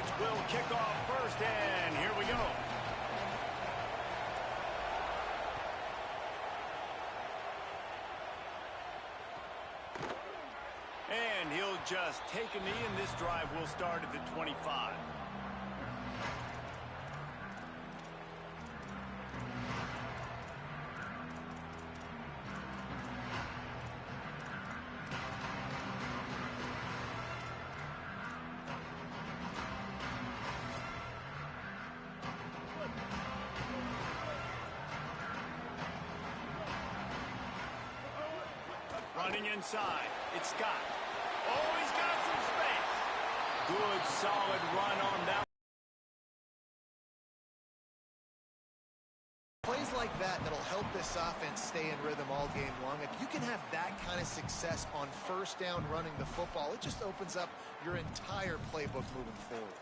which will kick off first, and here we go. And he'll just take a knee, and this drive will start at the 25. Running inside, it's Scott. Oh, he's got some space. Good, solid run on that. Plays like that'll help this offense stay in rhythm all game long. If you can have that kind of success on first down running the football, it just opens up your entire playbook moving forward.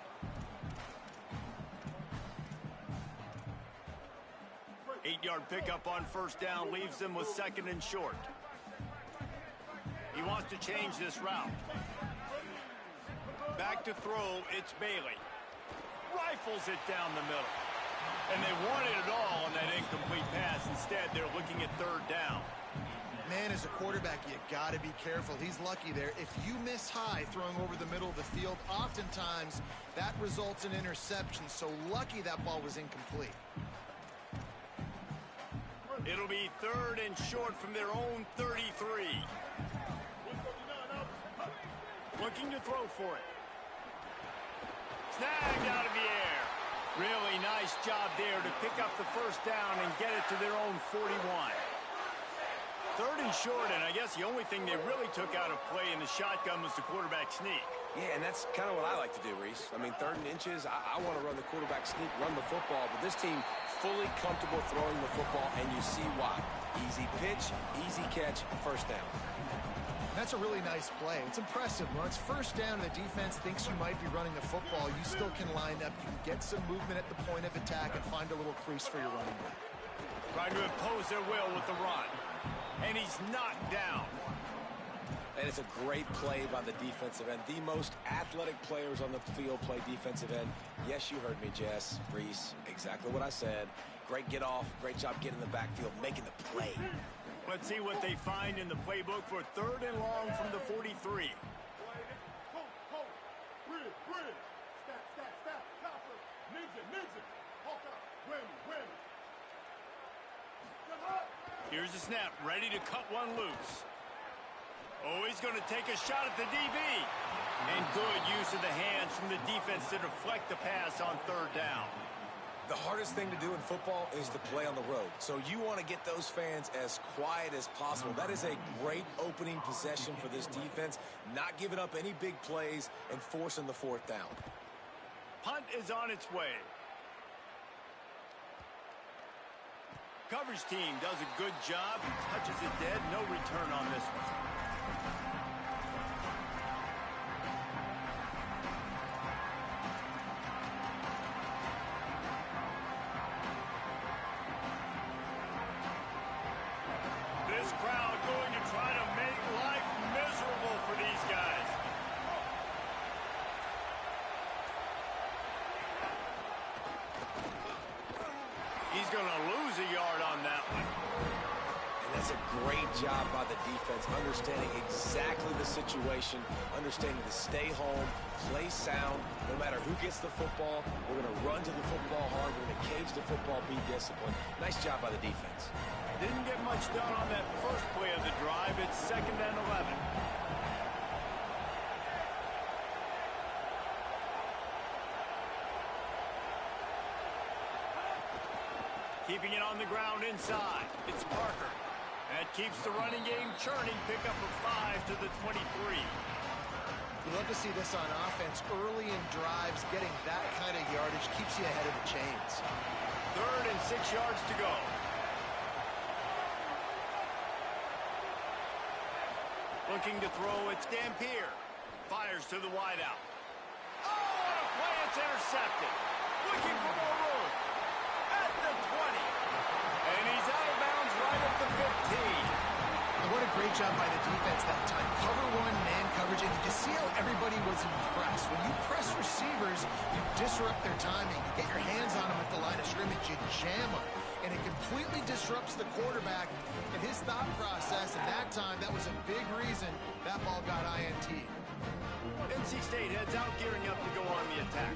Eight-yard pickup on first down leaves them with second and short. He wants to change this route. Back to throw, it's Bailey. Rifles it down the middle. And they wanted it all on that incomplete pass. Instead, they're looking at third down. Man, as a quarterback, you got to be careful. He's lucky there. If you miss high throwing over the middle of the field, oftentimes that results in interception. So lucky that ball was incomplete. It'll be third and short from their own 33. Looking to throw for it. Snagged out of the air. Really nice job there to pick up the first down and get it to their own 41. Third and short, and I guess the only thing they really took out of play in the shotgun was the quarterback sneak. Yeah, and that's kind of what I like to do, Reese. I mean, third and inches, I want to run the quarterback sneak, run the football, but this team fully comfortable throwing the football, and you see why. Easy pitch, easy catch, first down. That's a really nice play. It's impressive. When it's first down and the defense thinks you might be running the football, you still can line up. You can get some movement at the point of attack and find a little crease for your running back. Trying to impose their will with the run. And he's knocked down. And it's a great play by the defensive end. The most athletic players on the field play defensive end. Yes, you heard me, Jess, Reese. Exactly what I said. Great get off. Great job getting in the backfield, making the play. Let's see what they find in the playbook for third and long from the 43. Here's the snap, ready to cut one loose. Oh, he's going to take a shot at the DB. And good use of the hands from the defense to deflect the pass on third down. The hardest thing to do in football is to play on the road. So you want to get those fans as quiet as possible. That is a great opening possession for this defense, not giving up any big plays and forcing the fourth down. Punt is on its way. Coverage team does a good job. Touches it dead. No return on this one. This crowd going to try to make life miserable for these guys. He's going to lose a yard on that one. And that's a great job by the defense, understanding exactly the situation, understanding to stay home, play sound. No matter who gets the football, we're going to run to the football hard. We're going to cage the football, be disciplined. Nice job by the defense. Didn't get much done on that first play of the drive. It's second and 11. Keeping it on the ground inside. It's Parker. That keeps the running game churning. Pick up of 5 to the 23. You love to see this on offense. Early in drives, getting that kind of yardage keeps you ahead of the chains. Third and 6 yards to go. Looking to throw, it's Dampier. Fires to the wideout. Oh, what a play, it's intercepted. Looking for more room. At the 20. And he's out of bounds right at the 15. And what a great job by the defense that time. Cover one, man coverage, and you see how everybody was impressed. When you press receivers, you disrupt their timing. You get your hands on them at the line of scrimmage, you jam them, and it completely disrupts the quarterback and his thought process. And that time, that was a big reason that ball got INT. NC State heads out gearing up to go on the attack.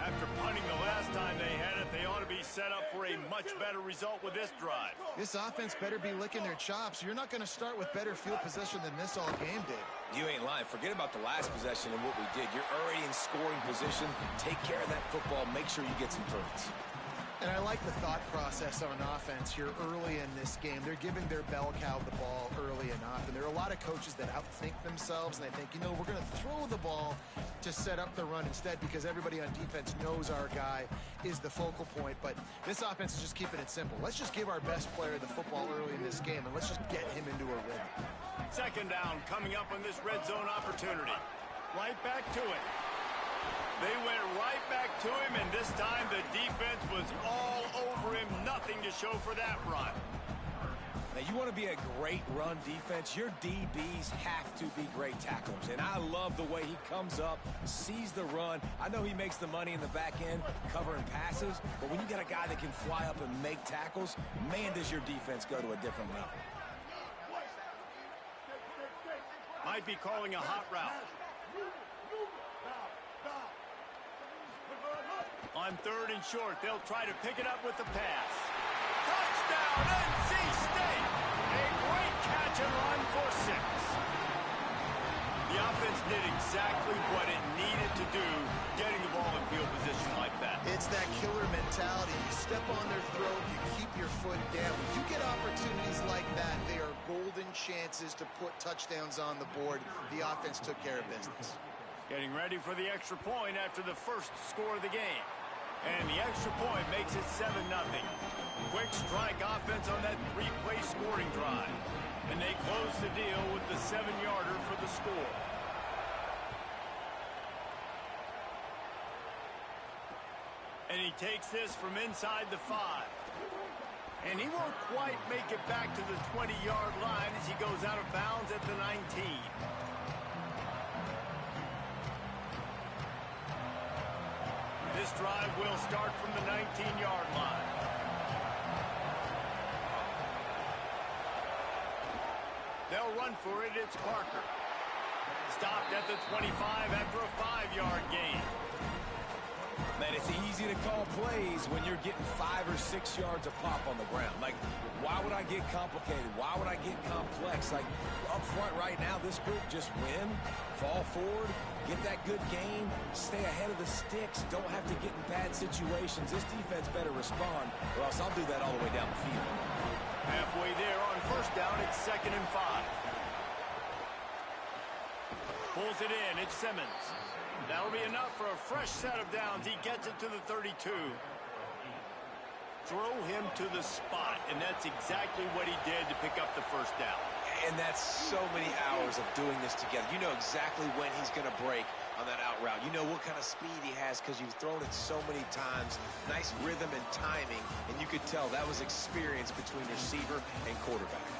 After punting the last time they had it, they ought to be set up for a much better result with this drive. This offense better be licking their chops. You're not going to start with better field possession than this all game did. You ain't lying. Forget about the last possession and what we did. You're already in scoring position. Take care of that football. Make sure you get some turns. And I like the thought process on offense here early in this game. They're giving their bell cow the ball early enough. And there are a lot of coaches that outthink themselves, and they think, you know, we're going to throw the ball to set up the run instead because everybody on defense knows our guy is the focal point. But this offense is just keeping it simple. Let's just give our best player the football early in this game, and let's just get him into a rhythm. Second down coming up on this red zone opportunity. Right back to it. They went right back to him, and this time the defense was all over him. Nothing to show for that run. Now, you want to be a great run defense, your DBs have to be great tacklers. And I love the way he comes up, sees the run. I know he makes the money in the back end covering passes, but when you got a guy that can fly up and make tackles, man, does your defense go to a different level. Might be calling a hot route. On third and short, they'll try to pick it up with the pass. Touchdown, NC State! A great catch and run for 6. The offense did exactly what it needed to do, getting the ball in field position like that. It's that killer mentality. You step on their throat, you keep your foot down. When you get opportunities like that, they are golden chances to put touchdowns on the board. The offense took care of business. Getting ready for the extra point after the first score of the game. And the extra point makes it 7-0. Quick strike offense on that 3-play scoring drive. And they close the deal with the 7-yarder for the score. And he takes this from inside the 5. And he won't quite make it back to the 20-yard line as he goes out of bounds at the 19. This drive will start from the 19-yard line. They'll run for it. It's Parker. Stopped at the 25 after a 5-yard gain. Man, it's easy to call plays when you're getting 5 or 6 yards of pop on the ground. Like, why would I get complicated? Why would I get complex? Like, up front right now, this group just win, fall forward, get that good gain, stay ahead of the sticks, don't have to get in bad situations. This defense better respond, or else I'll do that all the way down the field. Halfway there on first down, it's 2nd and 5. Pulls it in, it's Simmons. That'll be enough for a fresh set of downs. He gets it to the 32. Throw him to the spot, and that's exactly what he did to pick up the first down. And that's so many hours of doing this together. You know exactly when he's going to break on that out route. You know what kind of speed he has because you've thrown it so many times. Nice rhythm and timing, and you could tell that was experience between receiver and quarterback.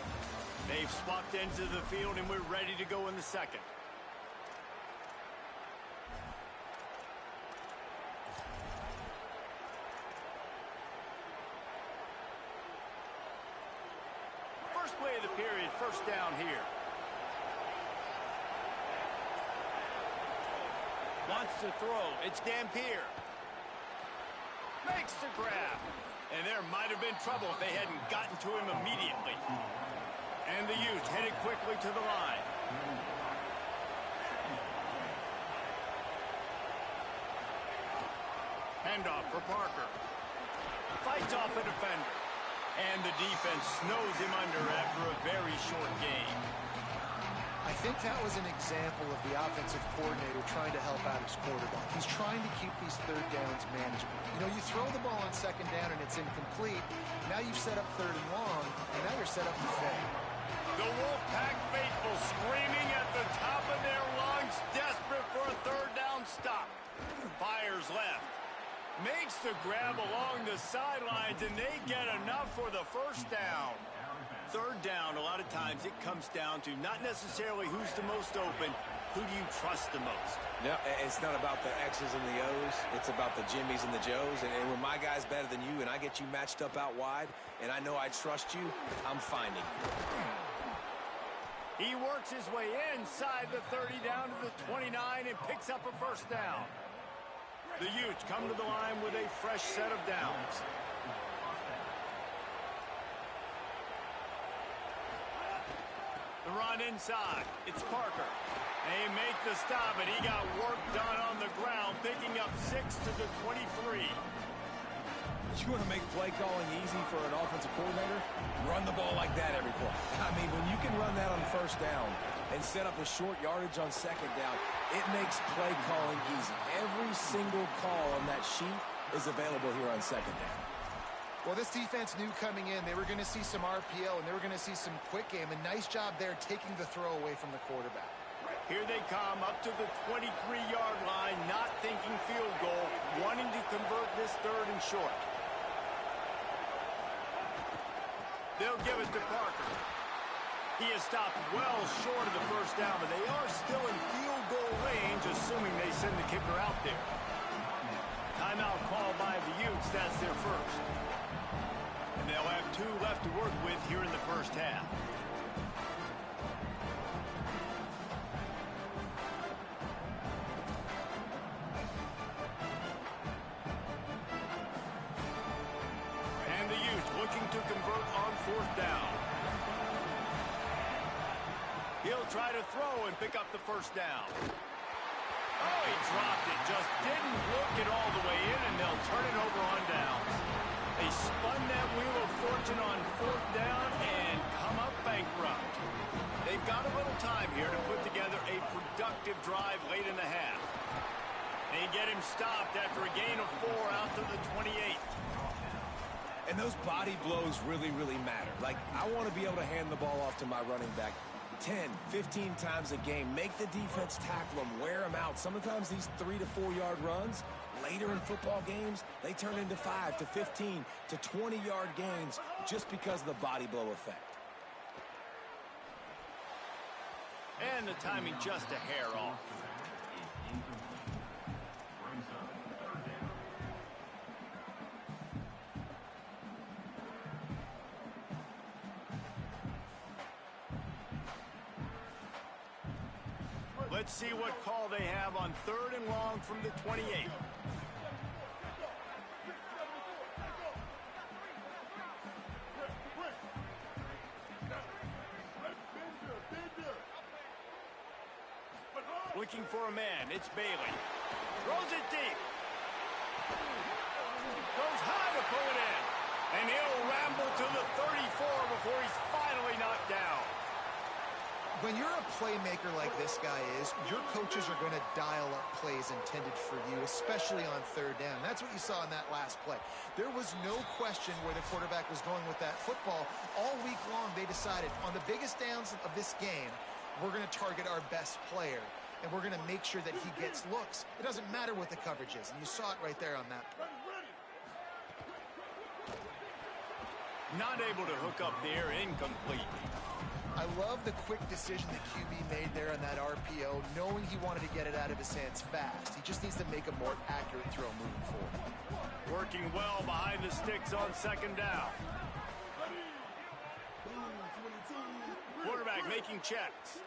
They've swapped into the field, and we're ready to go in the second. First play of the period, first down here. Wants to throw. It's Dampier. Makes the grab. And there might have been trouble if they hadn't gotten to him immediately. And the Utes headed quickly to the line. Handoff for Parker. Fights off a defender. And the defense snows him under after a very short game. I think that was an example of the offensive coordinator trying to help out his quarterback. He's trying to keep these third downs manageable. You know, you throw the ball on second down and it's incomplete. Now you've set up third and long, and now you're set up to fail. The Wolfpack faithful screaming at the top of their lungs, desperate for a third down stop. Fires left. Makes the grab along the sidelines, and they get enough for the first down. third down, a lot of times it comes down to not necessarily who's the most open, who do you trust the most? No, it's not about the X's and the O's. It's about the Jimmies and the Joes. And when my guy's better than you and I get you matched up out wide and I know I trust you, I'm finding you. He works his way inside the 30 down to the 29 and picks up a first down. The Utes come to the line with a fresh set of downs. The run inside. It's Parker. They make the stop, and he got work done on the ground, picking up 6 to the 23. You want to make play calling easy for an offensive coordinator? Run the ball like that every play. I mean, when you can run that on first down and set up a short yardage on second down, it makes play calling easy. Every single call on that sheet is available here on second down. Well, this defense knew coming in they were going to see some RPO and they were going to see some quick game. A nice job there taking the throw away from the quarterback. Here they come up to the 23-yard line, not thinking field goal, wanting to convert this third and short. They'll give it to Parker. He is stopped well short of the first down, but they are still in field goal range, assuming they send the kicker out there. Timeout called by the Utes. That's their first. And they'll have 2 left to work with here in the first half. And the Utes looking to convert on fourth down. He'll try to throw and pick up the first down. Oh, he dropped it. Just didn't look it all the way in, and they'll turn it over on downs. They spun that wheel of fortune on fourth down and come up bankrupt. They've got a little time here to put together a productive drive late in the half. They get him stopped after a gain of 4 out to the 28. And those body blows really, really matter. Like, I want to be able to hand the ball off to my running back 10, 15 times a game. Make the defense tackle them, wear them out. Sometimes these 3 to 4 yard runs, later in football games, they turn into 5 to 15 to 20 yard gains just because of the body blow effect. And the timing just a hair off. Let's see what call they have on third and long from the 28. Looking for a man. It's Bailey. Throws it deep. Goes high to pull it in. And he'll ramble to the 34 before he's finally knocked down. When you're a playmaker like this guy is, your coaches are going to dial up plays intended for you, especially on third down. That's what you saw in that last play. There was no question where the quarterback was going with that football. All week long, they decided on the biggest downs of this game, we're going to target our best player, and we're going to make sure that he gets looks. It doesn't matter what the coverage is, and you saw it right there on that play. Not able to hook up there, incomplete. I love the quick decision that QB made there on that RPO, knowing he wanted to get it out of his hands fast. He just needs to make a more accurate throw moving forward. Working well behind the sticks on second down. Quarterback making checks.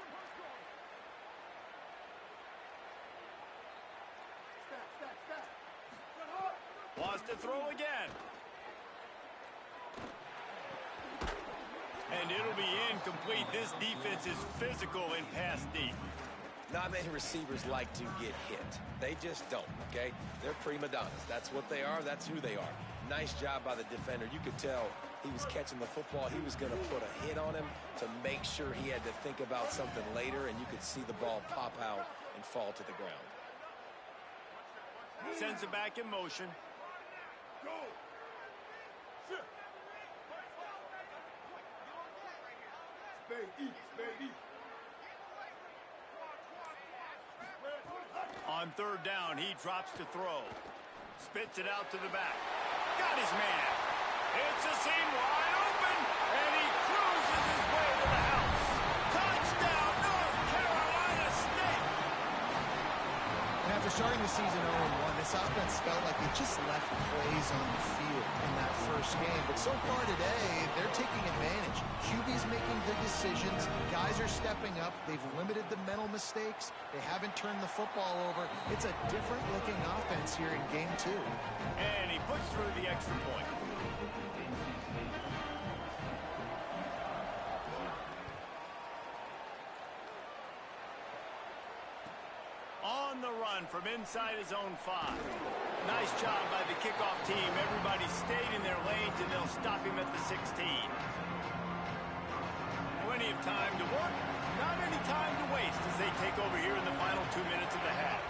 Wants to throw again. And it'll be incomplete. This defense is physical and pass deep. Not many receivers like to get hit. They just don't, okay? They're prima donnas. That's what they are. That's who they are. Nice job by the defender. You could tell he was catching the football. He was going to put a hit on him to make sure he had to think about something later, and you could see the ball pop out and fall to the ground. Sends it back in motion. Go. On third down, he drops to throw. Spits it out to the back. Got his man. It's a seam wide open, and he cruises starting the season 0-1, this offense felt like they just left plays on the field in that first game. But so far today, they're taking advantage. QB's making good decisions. Guys are stepping up. They've limited the mental mistakes. They haven't turned the football over. It's a different-looking offense here in Game 2. And he puts through the extra point. On the run from inside his own 5. Nice job by the kickoff team. Everybody stayed in their lanes, and they'll stop him at the 16. Plenty of time to work, not any time to waste as they take over here in the final 2 minutes of the half.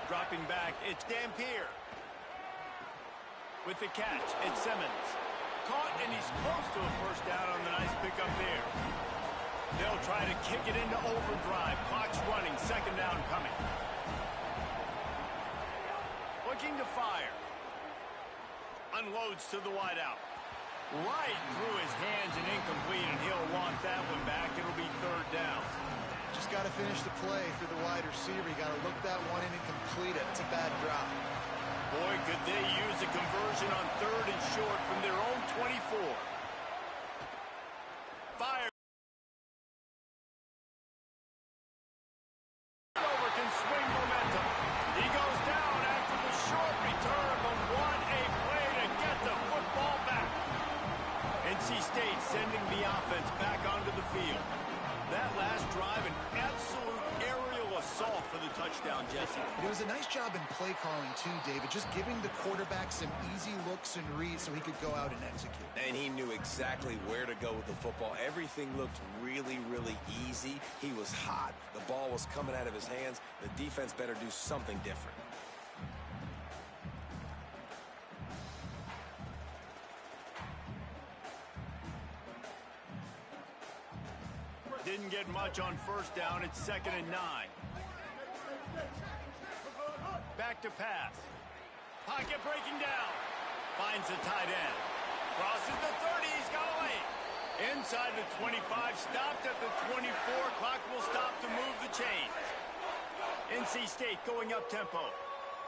Dropping back, it's Dampier. With the catch, it's Simmons. Caught, and he's close to a first down on the nice pickup there. They'll try to kick it into overdrive. Clock's running. Second down coming. Looking to fire. Unloads to the wideout. Right through his hands and incomplete, and he'll want that one back. It'll be third down. Just got to finish the play through the wide receiver. You got to look that one in and complete it. It's a bad drop. Boy, could they use a conversion on third and short from their own 24. Fire. Swing momentum. He goes down after the short return, but what a play to get the football back. NC State sending the offense back onto the field. That last drive, an absolute aerial assault for the touchdown, Jesse. It was a nice job in play calling too, David, just giving the quarterback some easy looks and reads so he could go out and execute. And he knew exactly where to go with the football. Everything looked really, really easy. He was hot. The ball was coming out of his hands. The defense better do something different. Didn't get much on first down. It's 2nd and 9. Back to pass. Pocket breaking down. Finds the tight end. Crosses the 30. He's got away. Inside the 25. Stopped at the 24. Clock will stop to move the chains. NC State going up tempo.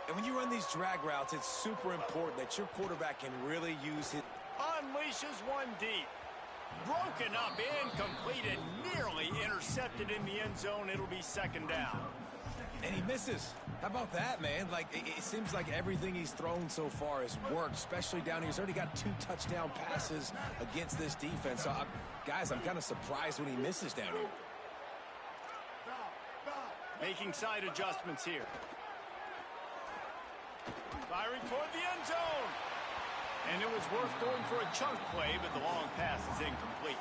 And when you run these drag routes, it's super important that your quarterback can really use his... Unleashes one deep. Broken up, incomplete, and nearly intercepted in the end zone. It'll be 2nd down. And he misses. How about that, man? Like, it seems like everything he's thrown so far has worked, especially down here. He's already got 2 touchdown passes against this defense. So, guys, I'm kind of surprised when he misses down here. Making side adjustments here. Firing toward the end zone. And it was worth going for a chunk play, but the long pass is incomplete.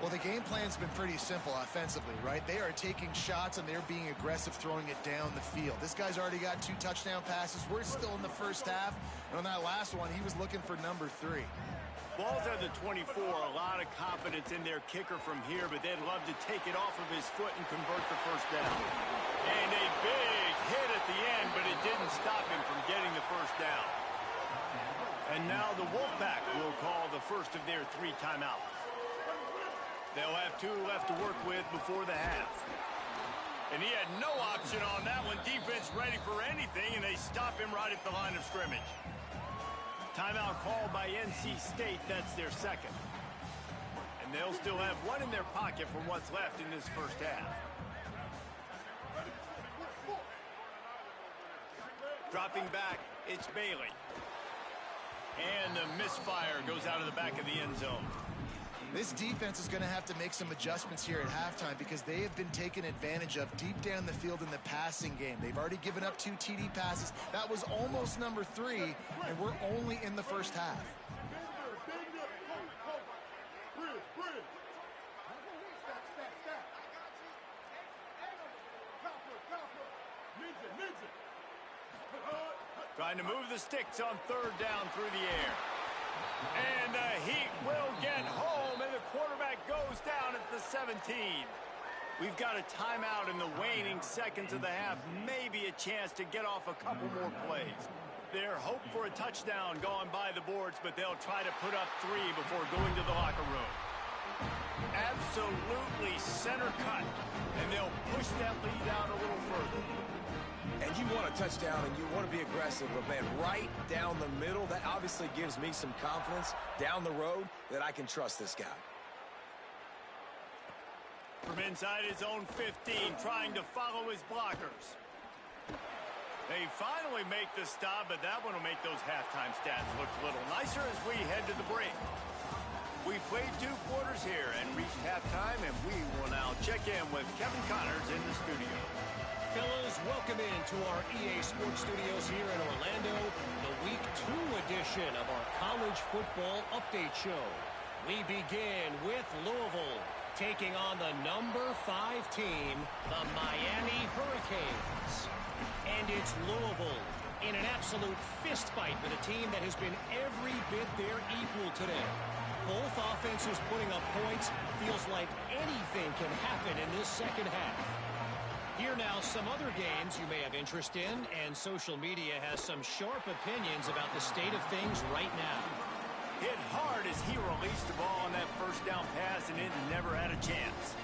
Well, the game plan's been pretty simple offensively, right? They are taking shots, and they're being aggressive, throwing it down the field. This guy's already got 2 touchdown passes. We're still in the first half. And on that last one, he was looking for number 3. Ball's at the 24. A lot of confidence in their kicker from here, but they'd love to take it off of his foot and convert the first down. And a big hit at the end, but it didn't stop him from getting the first down. And now the Wolfpack will call the first of their 3 timeouts. They'll have 2 left to work with before the half. And he had no option on that one. Defense ready for anything, and they stop him right at the line of scrimmage. Timeout called by NC State. That's their 2nd. And they'll still have 1 in their pocket for what's left in this first half. Dropping back, it's Bailey. And the misfire goes out of the back of the end zone. This defense is going to have to make some adjustments here at halftime because they have been taken advantage of deep down the field in the passing game. They've already given up 2 TD passes. That was almost number 3, and we're only in the first half. Trying to move the sticks on 3rd down through the air. And the Heat will get home, and the quarterback goes down at the 17. We've got a timeout in the waning seconds of the half. Maybe a chance to get off a couple more plays. Their hope for a touchdown going by the boards, but they'll try to put up 3 before going to the locker room. Absolutely center cut. And they'll push that lead out a little further. And you want a touchdown and you want to be aggressive, but man, right down the middle, that obviously gives me some confidence down the road that I can trust this guy. From inside his own 15, trying to follow his blockers. They finally make the stop, but that one will make those halftime stats look a little nicer as we head to the break. We've played 2 quarters here and reached halftime, and we will now check in with Kevin Connors in the studio. Fellas, welcome into our EA Sports Studios here in Orlando, the Week 2 edition of our College Football Update Show. We begin with Louisville, taking on the number 5 team, the Miami Hurricanes. And it's Louisville in an absolute fistfight with a team that has been every bit their equal today. Both offenses putting up points. Feels like anything can happen in this second half. Here now some other games you may have interest in, and social media has some sharp opinions about the state of things right now. Hit hard as he released the ball on that first down pass, and it never had a chance.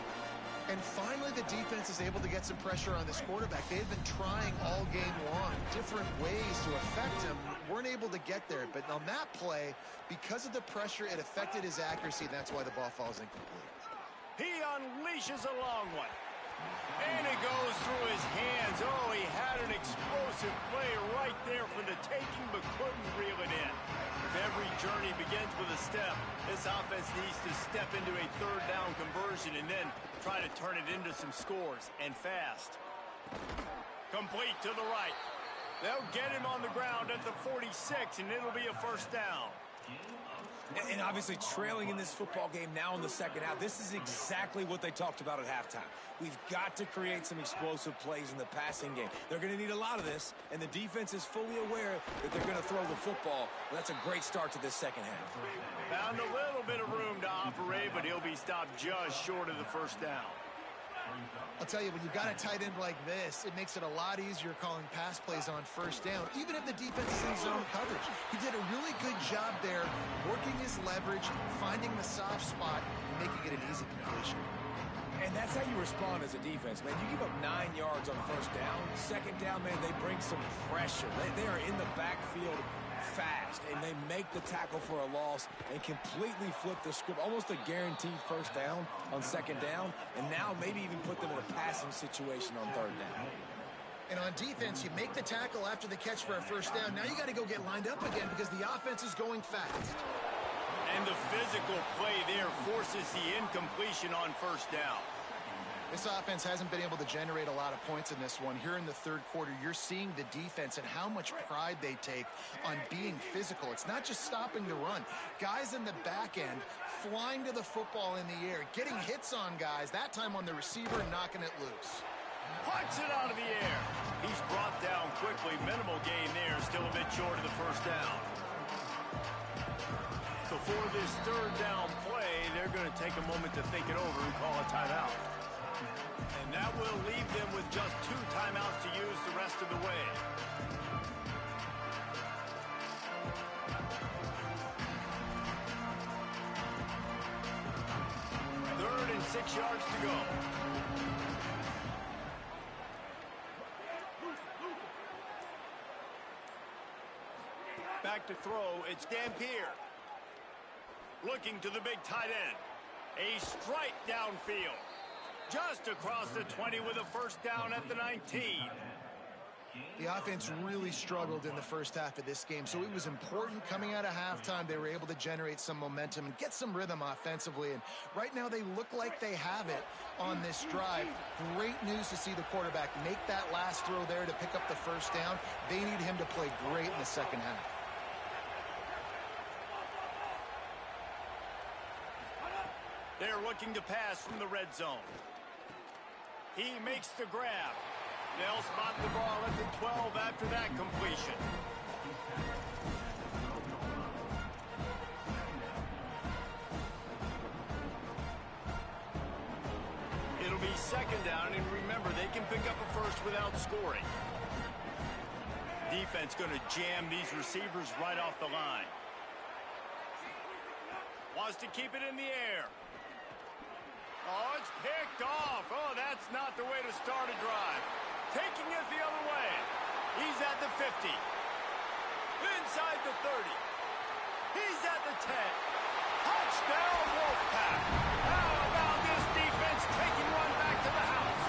And finally, the defense is able to get some pressure on this quarterback. They've been trying all game long, different ways to affect him. Weren't able to get there. But on that play, because of the pressure, it affected his accuracy, and that's why the ball falls incomplete. He unleashes a long one. And it goes through his hands. Oh, he had an explosive play right there for the taking, but couldn't reel it in. If every journey begins with a step, this offense needs to step into a third down conversion and then try to turn it into some scores, and fast. Complete to the right. They'll get him on the ground at the 46, and it'll be a first down. And obviously trailing in this football game now in the second half, this is exactly what they talked about at halftime. We've got to create some explosive plays in the passing game. They're going to need a lot of this, and the defense is fully aware that they're going to throw the football. That's a great start to this second half. Found a little bit of room to operate, but he'll be stopped just short of the first down. I'll tell you, when you've got a tight end like this, it makes it a lot easier calling pass plays on first down, even if the defense is in zone coverage. He did a really good job there, working his leverage, finding the soft spot, and making it an easy completion. And that's how you respond as a defense, man. You give up 9 yards on first down. Second down, man, they bring some pressure. They are in the backfield fast, and they make the tackle for a loss and completely flip the script. Almost a guaranteed first down on second down, and now maybe even put them in a passing situation on third down. And on defense, you make the tackle after the catch for a first down. Now you got to go get lined up again because the offense is going fast. And the physical play there forces the incompletion on first down. This offense hasn't been able to generate a lot of points in this one. Here in the third quarter, you're seeing the defense and how much pride they take on being physical. It's not just stopping the run. Guys in the back end flying to the football in the air, getting hits on guys, that time on the receiver, knocking it loose. Puts it out of the air. He's brought down quickly. Minimal gain there. Still a bit short of the first down. So for this third down play, they're going to take a moment to think it over and call a timeout. And that will leave them with just 2 timeouts to use the rest of the way. Third and 6 yards to go. Back to throw, it's Dampier. Looking to the big tight end. A strike downfield. Just across the 20 with a first down at the 19. The offense really struggled in the first half of this game, so it was important coming out of halftime. They were able to generate some momentum and get some rhythm offensively, and right now they look like they have it on this drive. Great news to see the quarterback make that last throw there to pick up the first down. They need him to play great in the second half. They're looking to pass from the red zone. He makes the grab. They'll spot the ball at the 12 after that completion. It'll be second down, and remember, they can pick up a first without scoring. Defense going to jam these receivers right off the line. Wants to keep it in the air. Oh, it's picked off. Oh, that's not the way to start a drive. Taking it the other way. He's at the 50. Inside the 30. He's at the 10. Touchdown, Wolfpack. How about this defense taking one back to the house?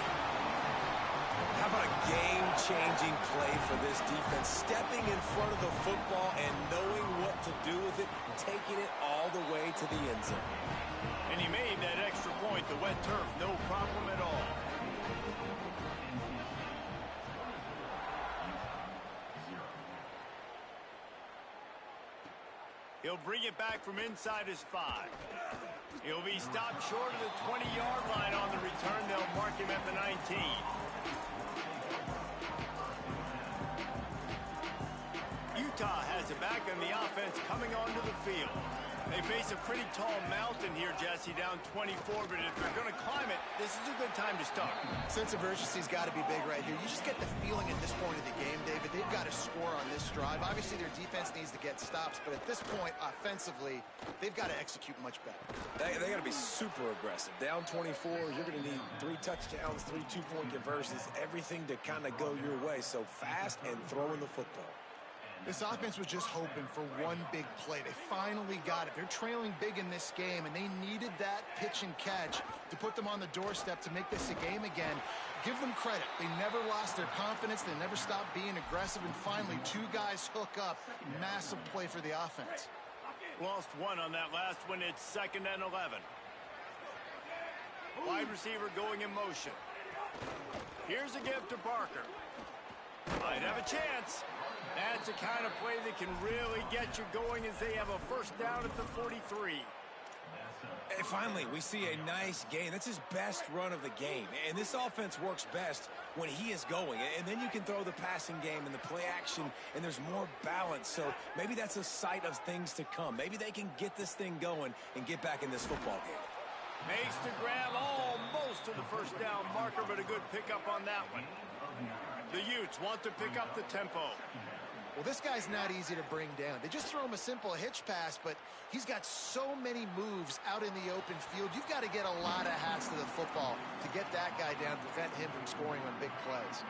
How about a game-changing play for this defense? Stepping in front of the football and knowing what to do with it, taking it all the way to the end zone. And he made that extra point, the wet turf, no problem at all. He'll bring it back from inside his 5. He'll be stopped short of the 20-yard line on the return. They'll mark him at the 19. Utah has it back on the offense coming onto the field. They face a pretty tall mountain here, Jesse, down 24, but if they're going to climb it, this is a good time to start. Sense of urgency's got to be big right here. You just get the feeling at this point of the game, David, they've got to score on this drive. Obviously, their defense needs to get stops, but at this point, offensively, they've got to execute much better. They got to be super aggressive. Down 24, you're going to need 3 touchdowns, 3 two-point conversions, everything to kind of go your way. So fast and throwing the football. This offense was just hoping for one big play. They finally got it. They're trailing big in this game, and they needed that pitch and catch to put them on the doorstep to make this a game again. Give them credit. They never lost their confidence. They never stopped being aggressive, and finally, 2 guys hook up. Massive play for the offense. Lost one on that last one. It's 2nd and 11. Wide receiver going in motion. Here's a give to Barker. Might have a chance. That's the kind of play that can really get you going as they have a first down at the 43. And finally, we see a nice gain. That's his best run of the game. And this offense works best when he is going. And then you can throw the passing game and the play action, and there's more balance. So maybe that's a sight of things to come. Maybe they can get this thing going and get back in this football game. Makes the grab almost to the first down marker, but a good pickup on that one. The Utes want to pick up the tempo. Well, this guy's not easy to bring down. They just throw him a simple hitch pass, but he's got so many moves out in the open field. You've got to get a lot of hats to the football to get that guy down, prevent him from scoring on big plays.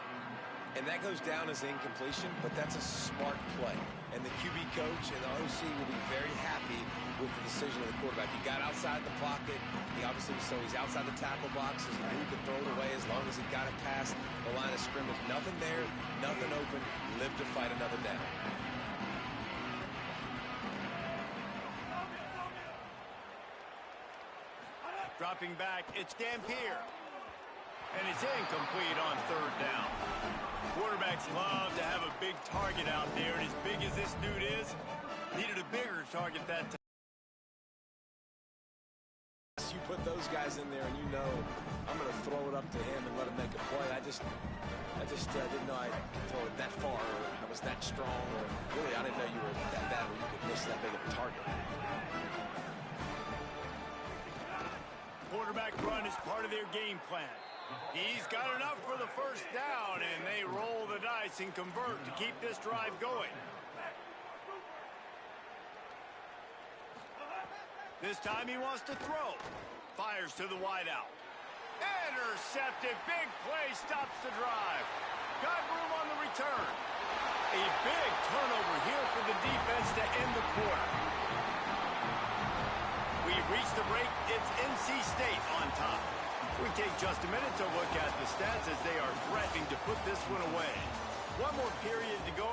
And that goes down as incompletion, but that's a smart play. And the QB coach and the OC will be very happy with the decision of the quarterback. He got outside the pocket. He obviously, so he's outside the tackle boxes. He knew he could throw it away as long as he got it past the line of scrimmage. Nothing there, nothing open. Live to fight another down. Dropping back, it's Dampier. And it's incomplete on 3rd down. Quarterbacks love to have a big target out there, and as big as this dude is, needed a bigger target that time. You put those guys in there, and you know I'm going to throw it up to him and let him make a play. I just didn't know I could throw it that far, or I was that strong, or really I didn't know you were that bad where you could miss that big of a target. Quarterback run is part of their game plan. He's got enough for the first down, and they roll the dice and convert to keep this drive going. This time he wants to throw. Fires to the wideout. Intercepted. Big play stops the drive. Got room on the return. A big turnover here for the defense to end the quarter. We've reached the break. It's NC State on top. We take just a minute to look at the stats as they are threatening to put this one away. One more period to go.